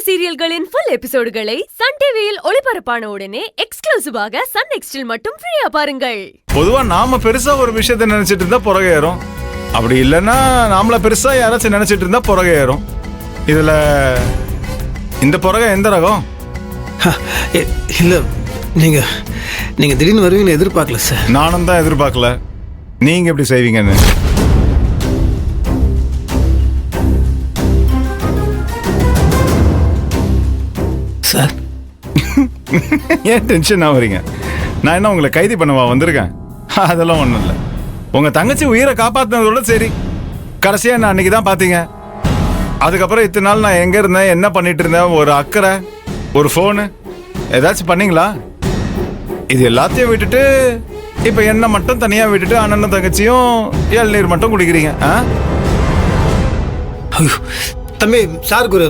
சீரியல்களின் full எபிசோடுகளை Sun டிவியில் ஒளிபரப்பான உடனே எக்ஸ்க்ளூசிவாக சன் நெக்ஸ்டில் மட்டும் ஃப்ரீயா பாருங்கள். பொதுவா நாம பெருசா ஒரு விஷயத்த நினைச்சிட்டு இருந்தா புறகை ஏறும். அப்படி இல்லைன்னா நாமள பெருசா யாராச்சும் நினைச்சிட்டு இருந்தா புறகை ஏறும். இதுல இந்த புறகை எந்த ரகம்? இல்ல நீங்க திடீர்னு வருவீங்கன்னு எதிர்பார்க்கல சார். நானும் தான் எதிர்பார்க்கல. நீங்க எப்படி செய்வீங்கன்னு. சார் ஏன் டென்ஷன் ஆகுறீங்க? நான் என்ன உங்களை கைது பண்ணவா வந்திருக்கேன்? அதெல்லாம் ஒன்றும் இல்லை. உங்கள் தங்கச்சி உயிரை காப்பாற்றினதோட சரி. கடைசியாக நான் அன்றைக்கி தான் பார்த்தீங்க. அதுக்கப்புறம் இத்தனை நாள் நான் எங்கே இருந்தேன், என்ன பண்ணிட்டு இருந்தேன், ஒரு அக்கறை, ஒரு ஃபோனு ஏதாச்சும் பண்ணீங்களா? இது எல்லாத்தையும் விட்டுட்டு இப்போ என்ன மட்டும் தனியாக விட்டுட்டு அண்ணனும் தங்கச்சியும் இளநீர் மட்டும் குடிக்கிறீங்க. ஐயோ தம்பி, சாருக்கு ஒரு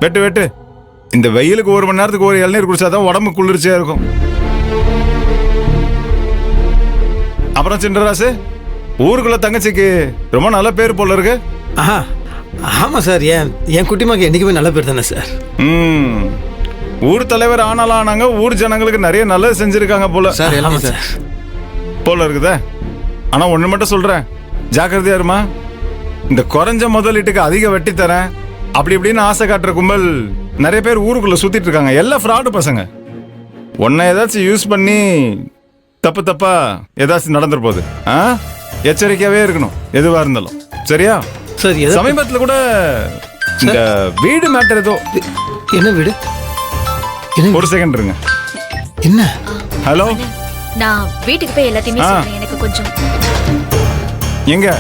வெட்டு வெட்டு. இந்த வெயிலுக்கு ஒரு மணி நேரத்துக்கு ஒரு இளநீர் குடிச்சாதான் உடம்பு குளிர்ச்சியா இருக்கும். அப்புறம் சின்னராசு, ஊருக்குள்ள தங்கச்சிக்கு ரொம்ப நல்ல பேர் போல இருக்கு. ஆமா சார். என் குட்டிமாக்கு என்னைக்குமே நல்ல பேர் தானே சார். ஊர் தலைவர் ஆனாலும் ஆனாங்க, ஊர் ஜனங்களுக்கு நிறைய நல்லது செஞ்சிருக்காங்க போல சார். எல்லாமே சார் போல இருக்குதே. ஆனா ஒண்ணு மட்டும் சொல்றேன், ஜாக்கிரதையா இருமா. இந்த குறைஞ்ச முதலீட்டுக்கு அதிக வெட்டி தரேன் அப்படி இப்படின்னு ஆசை காட்டுற கும்பல் நிறைய பேர் ஊருக்குள்ள சுத்திட்டு இருக்காங்க. எல்லாம் ஃப்ராடு பசங்க. உன்னை ஏதாச்சும் யூஸ் பண்ணி தப்பா ஏதாச்சும் நடந்துரு போகுது. எச்சரிக்கையாவே இருக்கணும் எதுவா இருந்தாலும். சரியா? சரி. சமீபத்தில் கூட இந்த வீடு மேட்டர் ஏதோ. என்ன வீடு? ஒரு செகண்ட் இருங்க. என்ன? ஹலோ, நான் வீட்டுக்கு போய் எல்லாத்தையுமே சொல்றேன். எனக்கு கொஞ்சம் எங்க